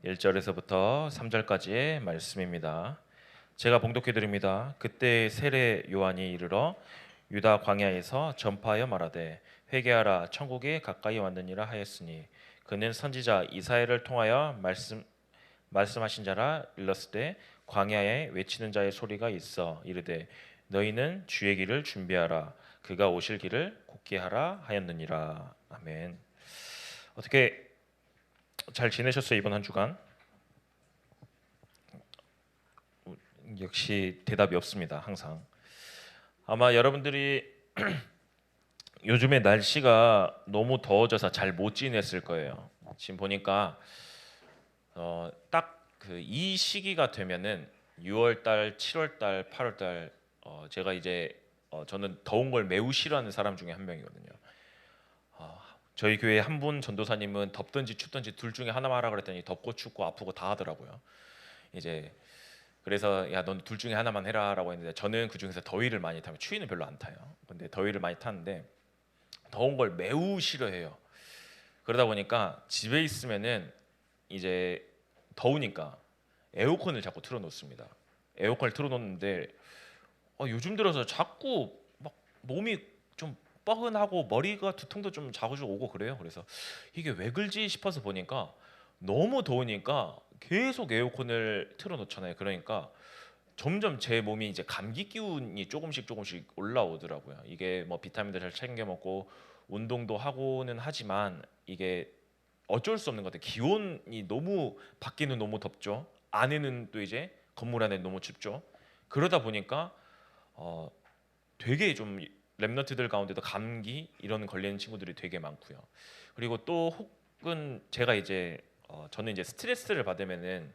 1절에서부터 3절까지의 말씀입니다. 제가 봉독해 드립니다. 그때 세례 요한이 이르러 유다 광야에서 전파하여 말하되 회개하라 천국이 가까이 왔느니라 하였으니 그는 선지자 이사야를 통하여 말씀하신 자라 일렀을 때 광야에 외치는 자의 소리가 있어 이르되 너희는 주의 길을 준비하라 그가 오실 길을 곧게 하라 하였느니라. 아멘. 어떻게 잘 지내셨어요 이번 한 주간? 역시 대답이 없습니다. 항상 아마 여러분들이 요즘에 날씨가 너무 더워져서 잘 못 지냈을 거예요. 지금 보니까 딱 그 이 시기가 되면은 6월 달, 7월 달, 8월 달 제가 이제 저는 더운 걸 매우 싫어하는 사람 중에 한 명이거든요. 저희 교회 한 분 전도사님은 덥든지 춥든지 둘 중에 하나만 하라 그랬더니 덥고 춥고 아프고 다 하더라고요. 이제 그래서 야 넌 둘 중에 하나만 해라라고 했는데 저는 그 중에서 더위를 많이 타면 추위는 별로 안 타요. 근데 더위를 많이 타는데 더운 걸 매우 싫어해요. 그러다 보니까 집에 있으면은 이제 더우니까 에어컨을 자꾸 틀어놓습니다. 에어컨을 틀어놓는데 요즘 들어서 자꾸 막 몸이 좀 뻐근하고 머리가 두통도 좀 자주 오고 그래요. 그래서 이게 왜 그러지 싶어서 보니까 너무 더우니까 계속 에어컨을 틀어놓잖아요. 그러니까 점점 제 몸이 이제 감기 기운이 조금씩 올라오더라고요. 이게 뭐 비타민도 잘 챙겨 먹고 운동도 하고는 하지만 이게 어쩔 수 없는 것 같아요. 기온이 너무 밖에는 너무 덥죠. 안에는 또 이제 건물 안에 너무 춥죠. 그러다 보니까 어 되게 좀 랩런트들 가운데도 감기 이런 걸리는 친구들이 되게 많고요. 그리고 또 혹은 제가 이제 저는 이제 스트레스를 받으면은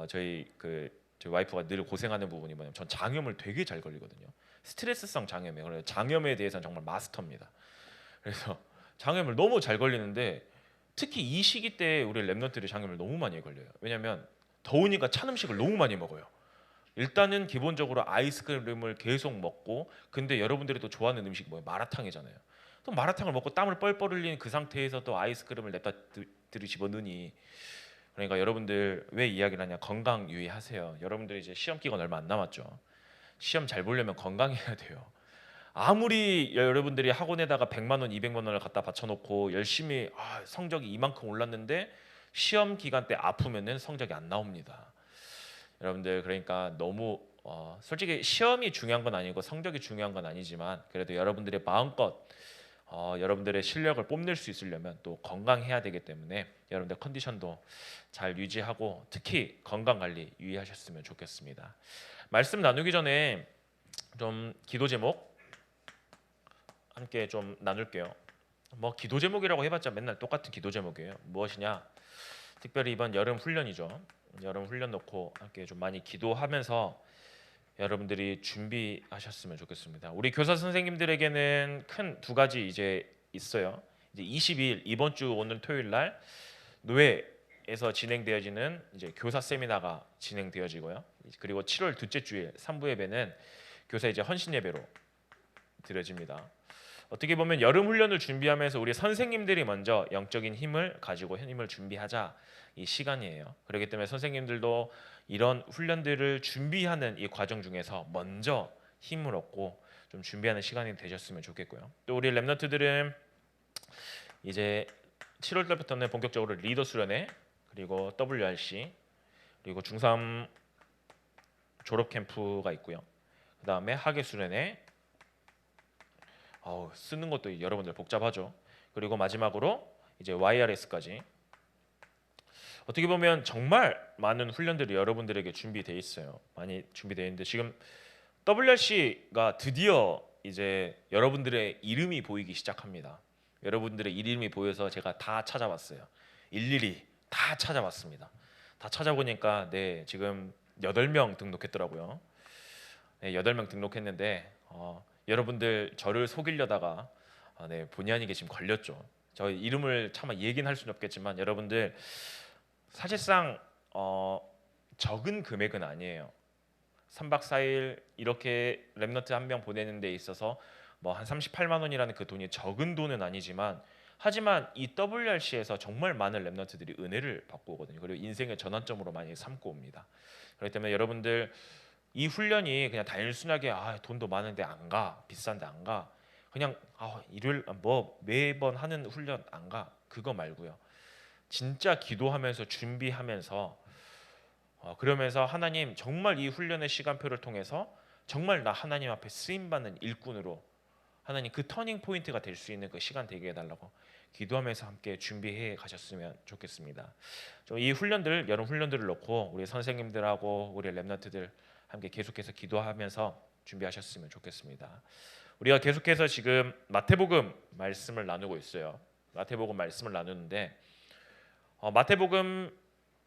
저희 와이프가 늘 고생하는 부분이 뭐냐면 전 장염을 되게 잘 걸리거든요. 스트레스성 장염이에요. 그래서 장염에 대해서는 정말 마스터입니다. 그래서 장염을 너무 잘 걸리는데 특히 이 시기 때 우리 랩런트들이 장염을 너무 많이 걸려요. 왜냐면 더우니까 찬 음식을 너무 많이 먹어요. 일단은 기본적으로 아이스크림을 계속 먹고 근데 여러분들이 또 좋아하는 음식이 뭐예요? 마라탕이잖아요. 또 마라탕을 먹고 땀을 뻘뻘 흘린 그 상태에서 또 아이스크림을 냅다 들이집어넣으니 그러니까 여러분들 왜 이야기를 하냐 건강 유의하세요. 여러분들이 이제 시험 기간 얼마 안 남았죠. 시험 잘 보려면 건강해야 돼요. 아무리 여러분들이 학원에다가 100만 원, 200만 원을 갖다 바쳐놓고 열심히 성적이 이만큼 올랐는데 시험 기간 때 아프면은 성적이 안 나옵니다. 여러분들 그러니까 너무 솔직히 시험이 중요한 건 아니고 성적이 중요한 건 아니지만 그래도 여러분들의 마음껏 여러분들의 실력을 뽐낼 수 있으려면 또 건강해야 되기 때문에 여러분들 컨디션도 잘 유지하고 특히 건강 관리 유의하셨으면 좋겠습니다. 말씀 나누기 전에 좀 기도 제목 함께 좀 나눌게요. 뭐 기도 제목이라고 해봤자 맨날 똑같은 기도 제목이에요. 무엇이냐? 특별히 이번 여름 훈련이죠. 여름 훈련 놓고 함께 좀 많이 기도하면서 여러분들이 준비하셨으면 좋겠습니다. 우리 교사 선생님들에게는 큰 두 가지 이제 있어요. 이제 22일 이번 주 오늘 토요일 날 노회에서 진행되어지는 이제 교사 세미나가 진행되어지고요. 그리고 7월 둘째 주일 3부 예배는 교사 이제 헌신 예배로 드려집니다. 어떻게 보면 여름 훈련을 준비하면서 우리 선생님들이 먼저 영적인 힘을 가지고 힘을 준비하자 이 시간이에요. 그렇기 때문에 선생님들도 이런 훈련들을 준비하는 이 과정 중에서 먼저 힘을 얻고 좀 준비하는 시간이 되셨으면 좋겠고요. 또 우리 랩런트들은 이제 7월 달부터는 본격적으로 리더 수련회 그리고 WRC 그리고 중3 졸업 캠프가 있고요. 그 다음에 학예 수련회 쓰는 것도 여러분들 복잡하죠. 그리고 마지막으로 이제 YRS까지 어떻게 보면 정말 많은 훈련들이 여러분들에게 준비되어 있어요. 많이 준비되어 있는데 지금 WRC가 드디어 이제 여러분들의 이름이 보이기 시작합니다. 여러분들의 이름이 보여서 제가 다 찾아봤어요. 일일이 다 찾아봤습니다. 다 찾아보니까 네 지금 8명 등록했더라고요. 네, 8명 등록했는데 여러분들 저를 속이려다가 네, 본의 아니게 지금 걸렸죠. 저 이름을 차마 얘기는 할 수는 없겠지만 여러분들 사실상 적은 금액은 아니에요. 3박 4일 이렇게 랩너트 한 명 보내는 데 있어서 뭐 한 38만 원이라는 그 돈이 적은 돈은 아니지만 하지만 이 WRC에서 정말 많은 렘넌트들이 은혜를 받고 오거든요. 그리고 인생의 전환점으로 많이 삼고 옵니다. 그렇기 때문에 여러분들 이 훈련이 그냥 단순하게 돈도 많은데 안 가, 비싼데 안 가, 그냥 일요일 뭐 매번 하는 훈련 안 가, 그거 말고요. 진짜 기도하면서 준비하면서 그러면서 하나님 정말 이 훈련의 시간표를 통해서 정말 나 하나님 앞에 쓰임 받는 일꾼으로 하나님 그 터닝 포인트가 될 수 있는 그 시간 되게 해달라고 기도하면서 함께 준비해 가셨으면 좋겠습니다. 이 훈련들 여름 훈련들을 놓고 우리 선생님들하고 우리 렘넌트들 함께 계속해서 기도하면서 준비하셨으면 좋겠습니다. 우리가 계속해서 지금 마태복음 말씀을 나누고 있어요. 마태복음 말씀을 나누는데 마태복음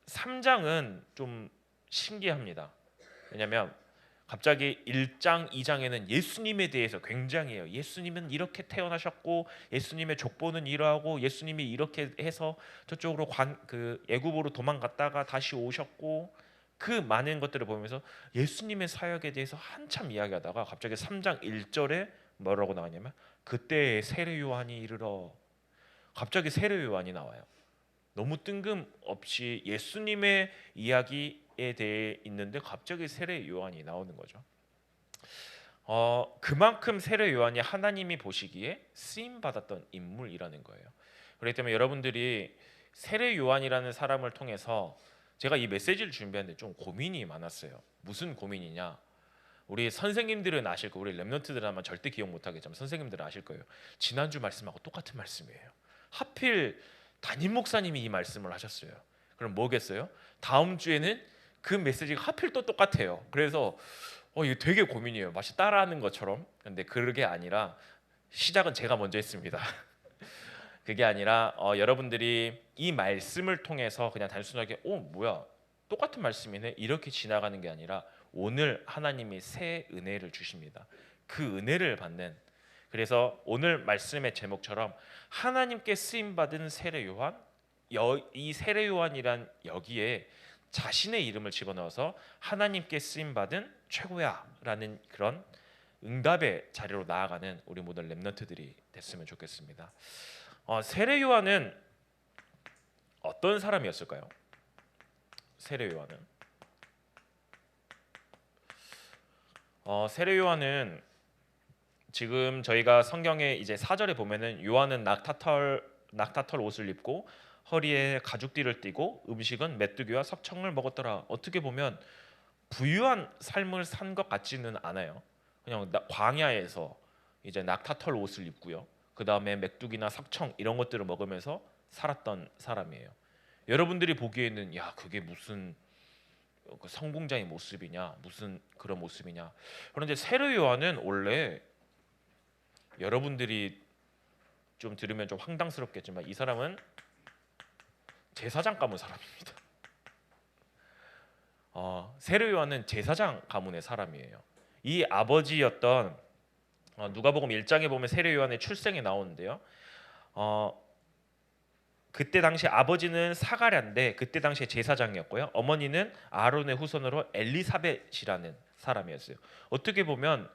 3장은 좀 신기합니다. 왜냐하면 갑자기 1장, 2장에는 예수님에 대해서 굉장히 해요. 예수님은 이렇게 태어나셨고 예수님의 족보는 이러하고 예수님이 이렇게 해서 저쪽으로 그 애굽으로 도망갔다가 다시 오셨고 그 많은 것들을 보면서 예수님의 사역에 대해서 한참 이야기하다가 갑자기 3장 1절에 뭐라고 나왔냐면 그때 세례 요한이 이르러 갑자기 세례 요한이 나와요. 너무 뜬금없이 예수님의 이야기에 대해 있는데 갑자기 세례 요한이 나오는 거죠. 그만큼 세례 요한이 하나님이 보시기에 쓰임 받았던 인물이라는 거예요. 그렇기 때문에 여러분들이 세례 요한이라는 사람을 통해서 제가 이 메시지를 준비하는데 좀 고민이 많았어요. 무슨 고민이냐? 우리 선생님들은 아실 거예요. 우리 렘넌트들은 아마 절대 기억 못하겠지만 선생님들은 아실 거예요. 지난주 말씀하고 똑같은 말씀이에요. 하필 담임 목사님이 이 말씀을 하셨어요. 그럼 뭐겠어요? 다음 주에는 그 메시지가 하필 또 똑같아요. 그래서 이거 되게 고민이에요. 마치 따라하는 것처럼. 근데 그게 아니라 시작은 제가 먼저 했습니다. 그게 아니라 여러분들이 이 말씀을 통해서 그냥 단순하게 뭐야 똑같은 말씀이네 이렇게 지나가는 게 아니라 오늘 하나님이 새 은혜를 주십니다. 그 은혜를 받는 그래서 오늘 말씀의 제목처럼 하나님께 쓰임 받은 세례 요한 이 세례 요한이란 여기에 자신의 이름을 집어넣어서 하나님께 쓰임 받은 최고야라는 그런 응답의 자리로 나아가는 우리 모든 렘넌트들이 됐으면 좋겠습니다. 세례 요한은 어떤 사람이었을까요? 세례 요한은 세례 요한은 지금 저희가 성경에 이제 4절에 보면은 요한은 낙타털 옷을 입고 허리에 가죽띠를 띠고 음식은 메뚜기와 석청을 먹었더라. 어떻게 보면 부유한 삶을 산 것 같지는 않아요. 그냥 광야에서 이제 낙타털 옷을 입고요. 그 다음에 메뚜기나 석청 이런 것들을 먹으면서 살았던 사람이에요. 여러분들이 보기에는 야 그게 무슨 성공자의 모습이냐, 무슨 그런 모습이냐. 그런데 세례 요한은 원래 여러분들이 좀 들으면 좀 황당스럽겠지만 이 사람은 제사장 가문 사람입니다. 세례 요한은 제사장 가문의 사람이에요. 이 아버지였던 누가복음 1장에 보면 세례 요한의 출생이 나오는데요. 그때 당시 아버지는 사가랴인데 그때 당시에 제사장이었고요. 어머니는 아론의 후손으로 엘리사벳이라는 사람이었어요. 어떻게 보면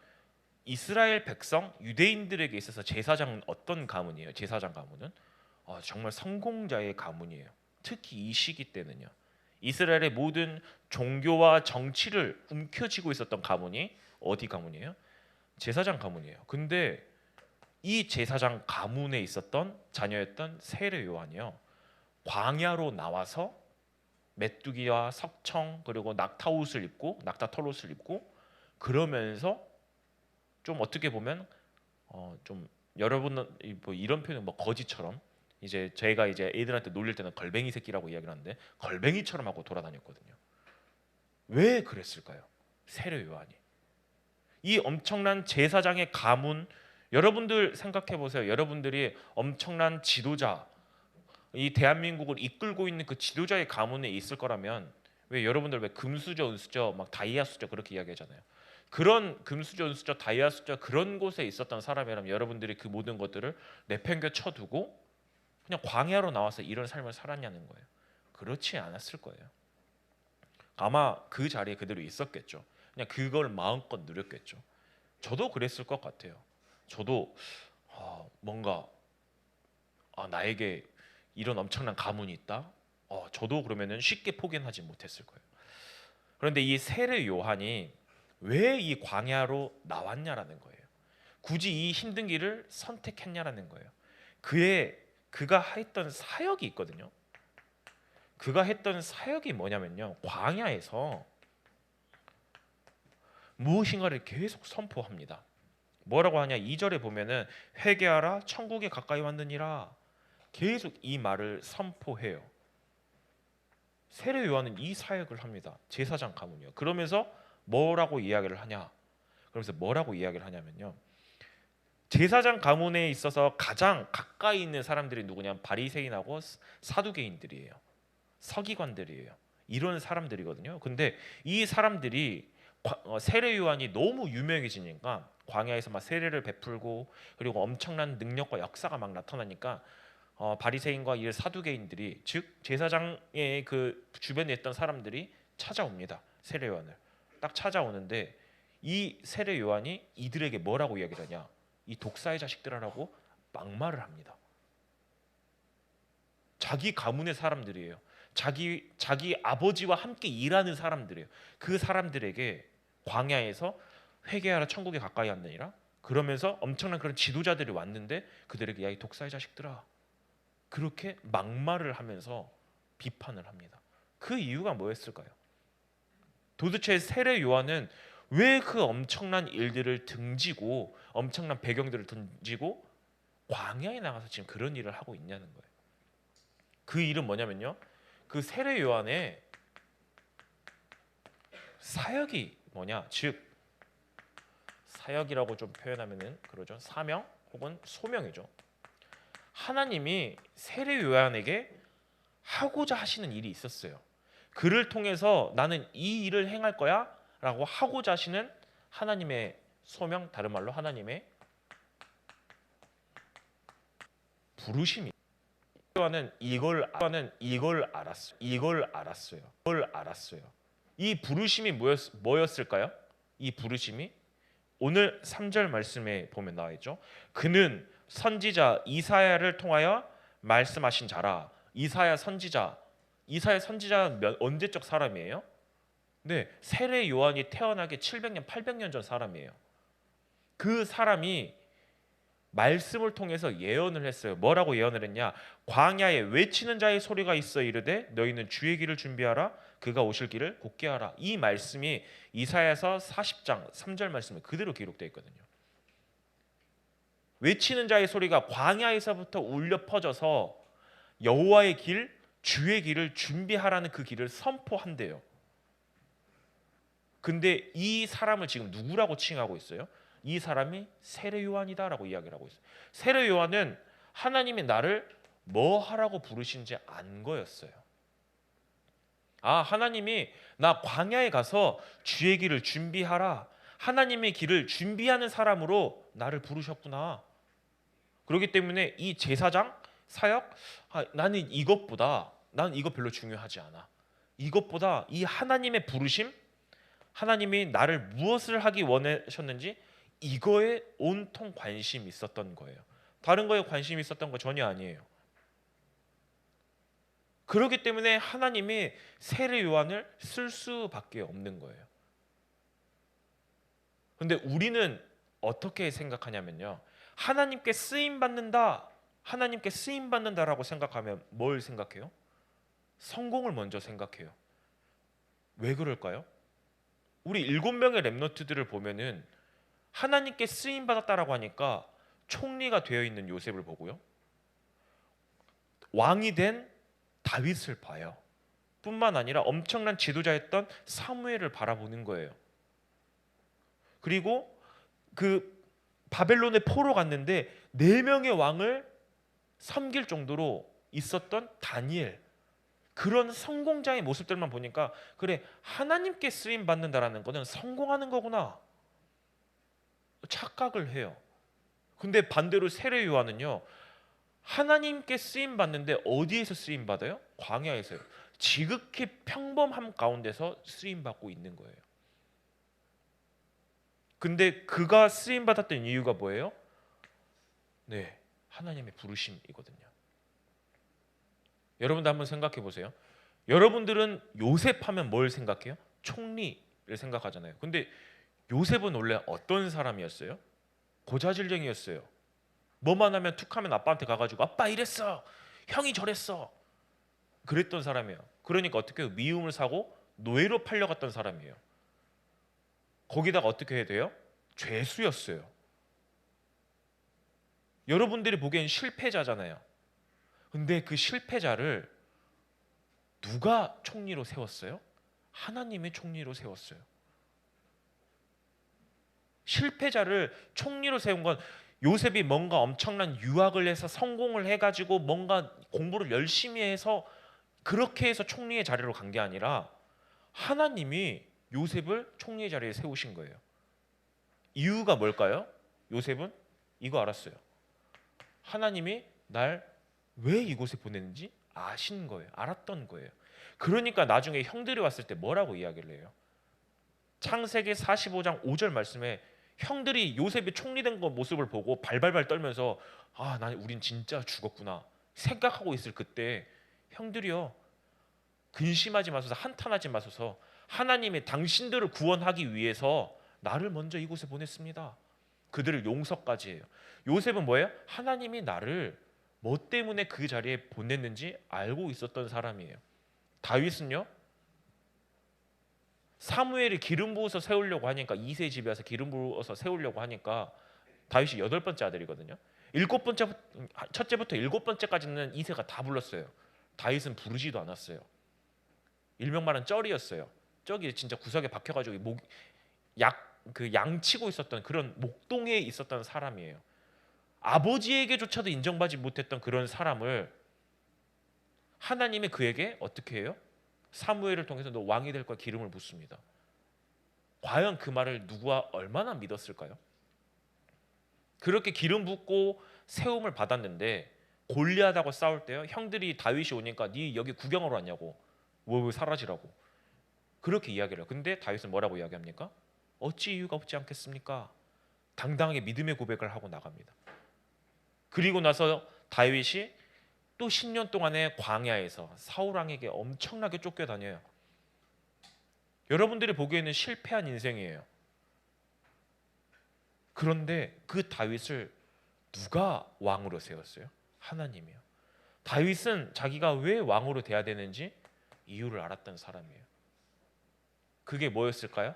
이스라엘 백성 유대인들에게 있어서 제사장은 어떤 가문이에요? 제사장 가문은 정말 성공자의 가문이에요. 특히 이 시기 때는요. 이스라엘의 모든 종교와 정치를 움켜쥐고 있었던 가문이 어디 가문이에요? 제사장 가문이에요. 근데 이 제사장 가문에 있었던 자녀였던 세례 요한이요. 광야로 나와서 메뚜기와 석청 그리고 낙타옷을 입고 낙타털옷을 입고 그러면서 좀 어떻게 보면 좀 여러분은 뭐 이런 표현 뭐 거지처럼 이제 저희가 이제 애들한테 놀릴 때는 걸뱅이 새끼라고 이야기를 하는데 걸뱅이처럼 하고 돌아다녔거든요. 왜 그랬을까요? 세례 요한이 이 엄청난 제사장의 가문 여러분들 생각해 보세요. 여러분들이 엄청난 지도자 이 대한민국을 이끌고 있는 그 지도자의 가문에 있을 거라면 왜 여러분들 왜 금수저 은수저 막 다이아 수저 그렇게 이야기하잖아요. 그런 금수저 은수저 다이아 수저 그런 곳에 있었던 사람이라면 여러분들이 그 모든 것들을 내팽겨 쳐두고 그냥 광야로 나와서 이런 삶을 살았냐는 거예요. 그렇지 않았을 거예요. 아마 그 자리에 그대로 있었겠죠. 그냥 그걸 마음껏 누렸겠죠. 저도 그랬을 것 같아요. 저도 뭔가 나에게 이런 엄청난 가문이 있다. 저도 그러면은 쉽게 포기는 하지 못했을 거예요. 그런데 이 세례 요한이 왜 이 광야로 나왔냐라는 거예요. 굳이 이 힘든 길을 선택했냐라는 거예요. 그가 했던 사역이 있거든요. 그가 했던 사역이 뭐냐면요, 광야에서 무엇인가를 계속 선포합니다. 뭐라고 하냐, 2절에 보면은 회개하라 천국에 가까이 왔느니라, 계속 이 말을 선포해요. 세례 요한은 이 사역을 합니다. 제사장 가문이요. 그러면서 뭐라고 이야기를 하냐? 그러면서 뭐라고 이야기를 하냐면요, 제사장 가문에 있어서 가장 가까이 있는 사람들이 누구냐? 바리새인하고 사두개인들이에요. 서기관들이에요. 이런 사람들이거든요. 근데 이 사람들이 세례 요한이 너무 유명해지니까, 광야에서 막 세례를 베풀고 그리고 엄청난 능력과 역사가 막 나타나니까 바리새인과 이 사두개인들이, 즉 제사장의 그 주변에 있던 사람들이 찾아옵니다. 세례 요한을 딱 찾아오는데, 이 세례 요한이 이들에게 뭐라고 이야기를 하냐? 이 독사의 자식들아라고 막말을 합니다. 자기 가문의 사람들이에요. 자기 아버지와 함께 일하는 사람들이에요. 그 사람들에게 광야에서 회개하라 천국에 가까이 왔느니라, 그러면서 엄청난 그런 지도자들이 왔는데 그들에게 야 이 독사의 자식들아, 그렇게 막말을 하면서 비판을 합니다. 그 이유가 뭐였을까요? 도대체 세례 요한은 왜 그 엄청난 일들을 등지고 엄청난 배경들을 등지고 광야에 나가서 지금 그런 일을 하고 있냐는 거예요. 그 일은 뭐냐면요, 그 세례 요한의 사역이 뭐냐, 즉 사역이라고 좀 표현하면은 그러죠, 사명 혹은 소명이죠. 하나님이 세례 요한에게 하고자 하시는 일이 있었어요. 그를 통해서 나는 이 일을 행할 거야 라고 하고자 하시는 하나님의 소명, 다른 말로 하나님의 부르심이. 요한은 이걸 알았어요. 이 부르심이 뭐였을까요? 이 부르심이 오늘 3절 말씀에 보면 나와 있죠. 그는 선지자 이사야를 통하여 말씀하신 자라. 이사야 선지자는 언제적 사람이에요? 네, 세례 요한이 태어나기 700년, 800년 전 사람이에요. 그 사람이 말씀을 통해서 예언을 했어요. 뭐라고 예언을 했냐? 광야에 외치는 자의 소리가 있어 이르되 너희는 주의 길을 준비하라, 그가 오실 길을 곧게 하라. 이 말씀이 이사야서 40장 3절 말씀에 그대로 기록되어 있거든요. 외치는 자의 소리가 광야에서부터 울려 퍼져서 여호와의 길, 주의 길을 준비하라는 그 길을 선포한대요. 근데 이 사람을 지금 누구라고 칭하고 있어요? 이 사람이 세례 요한이다라고 이야기를 하고 있어요. 세례 요한은 하나님이 나를 뭐 하라고 부르신지 안 거였어요. 하나님이 나 광야에 가서 주의 길을 준비하라, 하나님의 길을 준비하는 사람으로 나를 부르셨구나. 그렇기 때문에 이 제사장 사역, 나는 이거 별로 중요하지 않아. 이것보다 이 하나님의 부르심, 하나님이 나를 무엇을 하기 원하셨는지 이거에 온통 관심이 있었던 거예요. 다른 거에 관심이 있었던 거 전혀 아니에요. 그렇기 때문에 하나님이 세례 요한을 쓸 수밖에 없는 거예요. 그런데 우리는 어떻게 생각하냐면요, 하나님께 쓰임 받는다라고 생각하면 뭘 생각해요? 성공을 먼저 생각해요. 왜 그럴까요? 우리 7명의 렘넌트들을 보면은 하나님께 쓰임 받았다라고 하니까 총리가 되어 있는 요셉을 보고요, 왕이 된 다윗을 봐요. 뿐만 아니라 엄청난 지도자였던 사무엘을 바라보는 거예요. 그리고 그 바벨론에 포로 갔는데 4명의 왕을 섬길 정도로 있었던 다니엘, 그런 성공자의 모습들만 보니까 그래, 하나님께 쓰임 받는다라는 것은 성공하는 거구나 착각을 해요. 근데 반대로 세례 요한은요, 하나님께 쓰임 받는데 어디에서 쓰임 받아요? 광야에서요. 지극히 평범함 가운데서 쓰임 받고 있는 거예요. 근데 그가 쓰임 받았던 이유가 뭐예요? 네, 하나님의 부르심이거든요. 여러분도 한번 생각해 보세요. 여러분들은 요셉 하면 뭘 생각해요? 총리를 생각하잖아요. 근데 요셉은 원래 어떤 사람이었어요? 고자질쟁이였어요. 뭐만 하면 툭하면 아빠한테 가가지고 아빠 이랬어, 형이 저랬어, 그랬던 사람이에요. 그러니까 어떻게 해요? 미움을 사고 노예로 팔려갔던 사람이에요. 거기다가 어떻게 해야 돼요? 죄수였어요. 여러분들이 보기엔 실패자잖아요. 근데 그 실패자를 누가 총리로 세웠어요? 하나님이 총리로 세웠어요. 실패자를 총리로 세운 건 요셉이 뭔가 엄청난 유학을 해서 성공을 해가지고 뭔가 공부를 열심히 해서 그렇게 해서 총리의 자리로 간 게 아니라 하나님이 요셉을 총리의 자리에 세우신 거예요. 이유가 뭘까요? 요셉은 이거 알았어요. 하나님이 날 왜 이곳에 보냈는지 아신 거예요. 알았던 거예요. 그러니까 나중에 형들이 왔을 때 뭐라고 이야기를 해요? 창세기 45장 5절 말씀에 형들이 요셉이 총리된 거 모습을 보고 발발발 떨면서 아, 우린 진짜 죽었구나 생각하고 있을 그때 형들이요, 근심하지 마소서, 한탄하지 마소서, 하나님이 당신들을 구원하기 위해서 나를 먼저 이곳에 보냈습니다. 그들을 용서까지 해요. 요셉은 뭐예요? 하나님이 나를 뭐 때문에 그 자리에 보냈는지 알고 있었던 사람이에요. 다윗은요, 사무엘이 기름 부어서 세우려고 하니까, 이세 집에 와서 기름 부어서 세우려고 하니까 다윗이 8번째 아들이거든요. 첫째부터 7번째까지는 이세가 다 불렀어요. 다윗은 부르지도 않았어요. 일명 말하는 쩔이었어요. 저기 진짜 구석에 박혀가지고 양치고 있었던 그런 목동에 있었던 사람이에요. 아버지에게조차도 인정받지 못했던 그런 사람을 하나님이 그에게 어떻게 해요? 사무엘을 통해서 너 왕이 될 거야 기름을 붓습니다. 과연 그 말을 누가 얼마나 믿었을까요? 그렇게 기름 붓고 세움을 받았는데 골리앗하고 싸울 때요, 형들이 다윗이 오니까 네 여기 구경하러 왔냐고, 왜 사라지라고 그렇게 이야기를 해요. 근데 다윗은 뭐라고 이야기합니까? 어찌 이유가 없지 않겠습니까? 당당하게 믿음의 고백을 하고 나갑니다. 그리고 나서 다윗이 또 10년 동안의 광야에서 사울 왕에게 엄청나게 쫓겨다녀요. 여러분들이 보기에는 실패한 인생이에요. 그런데 그 다윗을 누가 왕으로 세웠어요? 하나님이요. 다윗은 자기가 왜 왕으로 돼야 되는지 이유를 알았던 사람이에요. 그게 뭐였을까요?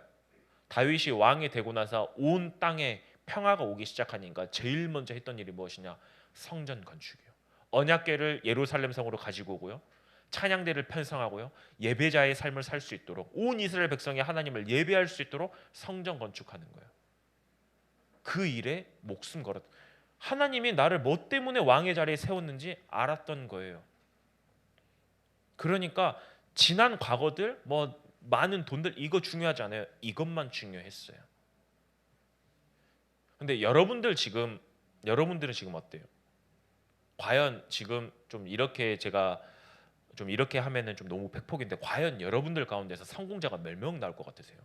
다윗이 왕이 되고 나서 온 땅에 평화가 오기 시작하니까 제일 먼저 했던 일이 무엇이냐? 성전 건축이요. 언약궤를 예루살렘 성으로 가지고 오고요, 찬양대를 편성하고요, 예배자의 삶을 살 수 있도록 온 이스라엘 백성이 하나님을 예배할 수 있도록 성전 건축하는 거예요. 그 일에 목숨 걸었. 하나님이 나를 뭐 때문에 왕의 자리에 세웠는지 알았던 거예요. 그러니까 지난 과거들, 뭐 많은 돈들, 이거 중요하지 않아요. 이것만 중요했어요. 근데 여러분들은 지금 어때요? 과연 지금 좀 이렇게 제가 좀 이렇게 하면은 좀 너무 백폭인데, 과연 여러분들 가운데서 성공자가 몇 명 나올 것 같으세요?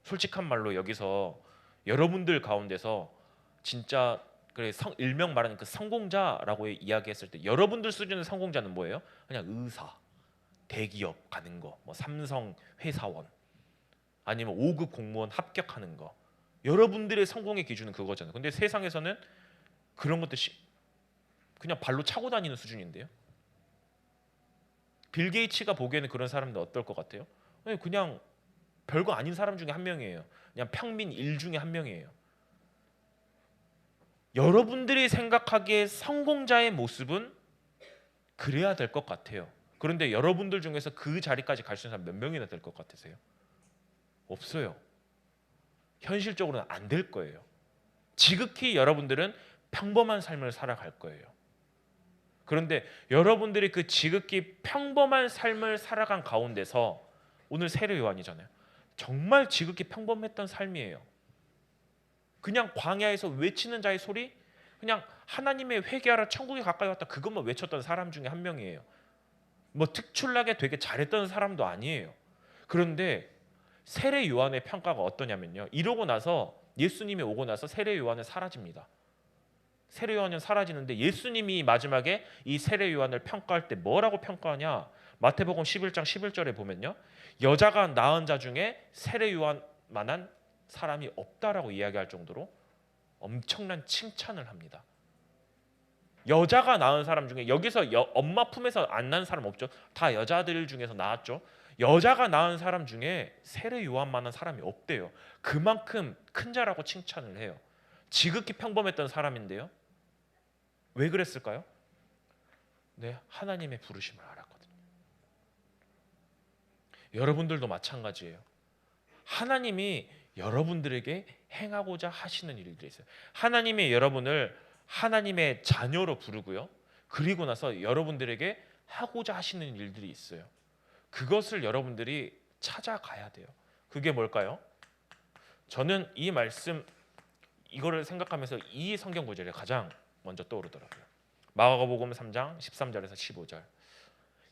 솔직한 말로 여기서 여러분들 가운데서 진짜 그래 일명 말하는 그 성공자라고 이야기했을 때 여러분들 수준의 성공자는 뭐예요? 그냥 의사, 대기업 가는 거, 뭐 삼성 회사원, 아니면 5급 공무원 합격하는 거. 여러분들의 성공의 기준은 그거잖아요. 근데 세상에서는 그런 것들 그냥 발로 차고 다니는 수준인데요. 빌 게이츠가 보기에는 그런 사람들 어떨 것 같아요? 그냥 별거 아닌 사람 중에 한 명이에요. 그냥 평민 일 중에 한 명이에요. 여러분들이 생각하기에 성공자의 모습은 그래야 될 것 같아요. 그런데 여러분들 중에서 그 자리까지 갈 수 있는 사람 몇 명이나 될 것 같으세요? 없어요. 현실적으로는 안 될 거예요. 지극히 여러분들은 평범한 삶을 살아갈 거예요. 그런데 여러분들이 그 지극히 평범한 삶을 살아간 가운데서, 오늘 세례 요한이잖아요. 정말 지극히 평범했던 삶이에요. 그냥 광야에서 외치는 자의 소리, 그냥 하나님의 회개하라 천국에 가까이 왔다, 그것만 외쳤던 사람 중에 한 명이에요. 뭐 특출나게 되게 잘했던 사람도 아니에요. 그런데 세례 요한의 평가가 어떠냐면요, 이러고 나서 예수님이 오고 나서 세례 요한은 사라집니다. 세례 요한은 사라지는데 예수님이 마지막에 이 세례 요한을 평가할 때 뭐라고 평가하냐? 마태복음 11장 11절에 보면요. 여자가 낳은 자 중에 세례 요한만한 사람이 없다라고 이야기할 정도로 엄청난 칭찬을 합니다. 여자가 낳은 사람 중에 여기서 엄마 품에서 안 낳은 사람 없죠. 다 여자들 중에서 낳았죠. 여자가 낳은 사람 중에 세례 요한만한 사람이 없대요. 그만큼 큰 자라고 칭찬을 해요. 지극히 평범했던 사람인데요. 왜 그랬을까요? 네, 하나님의 부르심을 알았거든요. 여러분들도 마찬가지예요. 하나님이 여러분들에게 행하고자 하시는 일들이 있어요. 하나님이 여러분을 하나님의 자녀로 부르고요. 그리고 나서 여러분들에게 하고자 하시는 일들이 있어요. 그것을 여러분들이 찾아가야 돼요. 그게 뭘까요? 저는 이 말씀 이거를 생각하면서 이 성경 구절이 가장 먼저 떠오르더라고요. 마가복음 3장 13절에서 15절.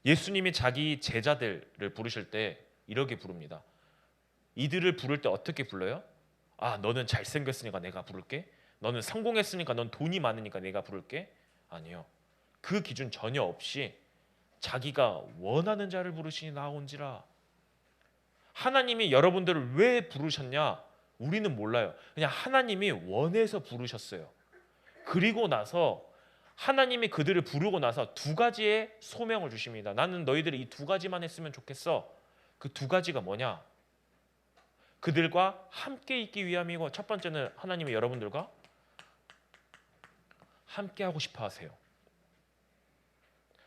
예수님이 자기 제자들을 부르실 때 이렇게 부릅니다. 이들을 부를 때 어떻게 불러요? 아, 너는 잘생겼으니까 내가 부를게. 너는 성공했으니까, 넌 돈이 많으니까 내가 부를게. 아니요. 그 기준 전혀 없이 자기가 원하는 자를 부르시니 나온지라. 하나님이 여러분들을 왜 부르셨냐? 우리는 몰라요. 그냥 하나님이 원해서 부르셨어요. 그리고 나서 하나님이 그들을 부르고 나서 두 가지의 소명을 주십니다. 나는 너희들이 이 두 가지만 했으면 좋겠어. 그 두 가지가 뭐냐? 그들과 함께 있기 위함이고, 첫 번째는 하나님이 여러분들과 함께 하고 싶어 하세요.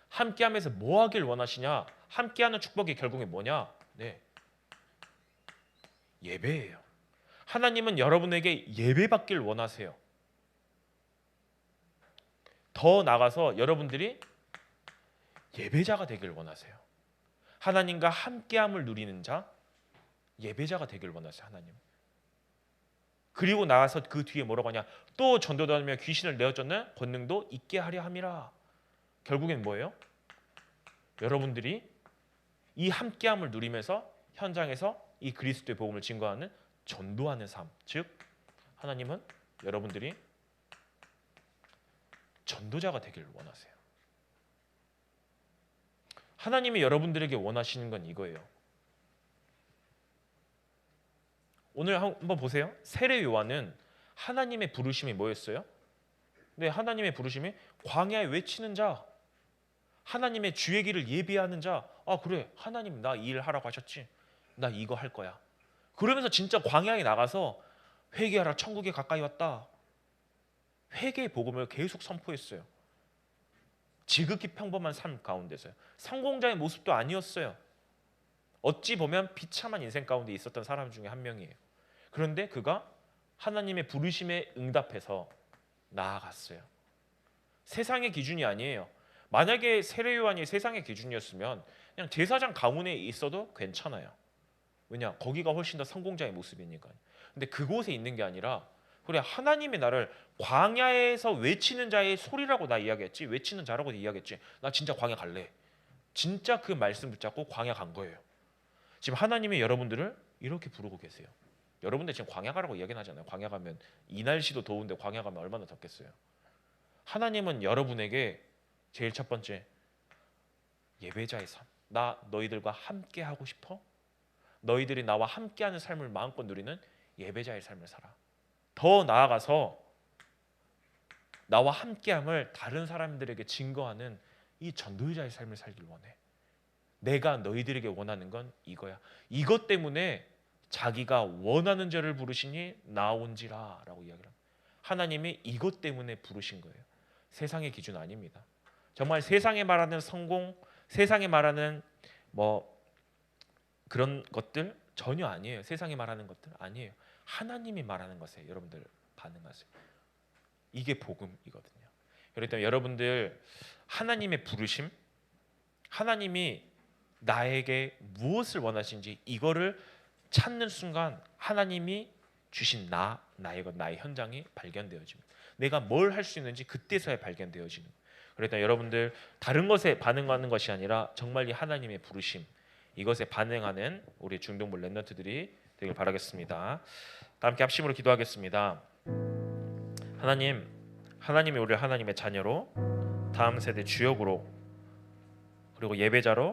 함께 하면서 뭐 하길 원하시냐? 함께 하는 축복이 결국에 뭐냐? 네, 예배예요. 하나님은 여러분에게 예배받길 원하세요. 더 나아가서 여러분들이 예배자가 되길 원하세요. 하나님과 함께함을 누리는 자, 예배자가 되길 원하세요. 하나님. 그리고 나가서 그 뒤에 뭐라고 하냐? 또 전도도 하며 귀신을 내어쫓는 권능도 있게 하려 함이라. 결국엔 뭐예요? 여러분들이 이 함께함을 누리면서 현장에서 이 그리스도의 복음을 증거하는 전도하는 삶, 즉 하나님은 여러분들이 전도자가 되기를 원하세요. 하나님이 여러분들에게 원하시는 건 이거예요. 오늘 한번 보세요. 세례 요한은 하나님의 부르심이 뭐였어요? 네, 하나님의 부르심이 광야에 외치는 자, 하나님의 주의 길을 예비하는 자. 아, 그래, 하나님 나 이 일 하라고 하셨지? 나 이거 할 거야. 그러면서 진짜 광야에 나가서 회개하라, 천국에 가까이 왔다. 회개의 복음을 계속 선포했어요. 지극히 평범한 삶 가운데서요. 성공자의 모습도 아니었어요. 어찌 보면 비참한 인생 가운데 있었던 사람 중에 한 명이에요. 그런데 그가 하나님의 부르심에 응답해서 나아갔어요. 세상의 기준이 아니에요. 만약에 세례 요한이 세상의 기준이었으면 그냥 제사장 가문에 있어도 괜찮아요. 왜냐? 거기가 훨씬 더 성공자의 모습이니까요. 근데 그곳에 있는 게 아니라, 그래, 하나님의 나를 광야에서 외치는 자의 소리라고 나 이야기했지, 외치는 자라고 이야기했지, 나 진짜 광야 갈래. 진짜 그 말씀 붙잡고 광야 간 거예요. 지금 하나님이 여러분들을 이렇게 부르고 계세요. 여러분들 지금 광야 가라고 이야기는 하잖아요. 광야 가면 이 날씨도 더운데 광야 가면 얼마나 덥겠어요. 하나님은 여러분에게 제일 첫 번째, 예배자의 삶. 나 너희들과 함께 하고 싶어? 너희들이 나와 함께하는 삶을 마음껏 누리는 예배자의 삶을 살아. 더 나아가서 나와 함께함을 다른 사람들에게 증거하는 이 전도자의 삶을 살길 원해. 내가 너희들에게 원하는 건 이거야. 이것 때문에 자기가 원하는 자를 부르시니 나온지라 라고 이야기를 합니다. 하나님이 이것 때문에 부르신 거예요. 세상의 기준 아닙니다. 정말 세상에 말하는 성공, 세상에 말하는 뭐 그런 것들 전혀 아니에요. 세상에 말하는 것들 아니에요. 하나님이 말하는 것에 여러분들 반응하세요. 이게 복음이거든요. 그렇다면 여러분들 하나님의 부르심, 하나님이 나에게 무엇을 원하시는지 이거를 찾는 순간 하나님이 주신 나의 것, 나의 현장이 발견되어집니다. 내가 뭘 할 수 있는지 그때서야 발견되어지는 거예요. 그러니까 여러분들 다른 것에 반응하는 것이 아니라 정말 이 하나님의 부르심, 이것에 반응하는 우리 중동부 랩런트들이 되길 바라겠습니다. 다 함께 합심으로 기도하겠습니다. 하나님, 하나님이 우리를 하나님의 자녀로, 다음 세대 주역으로, 그리고 예배자로,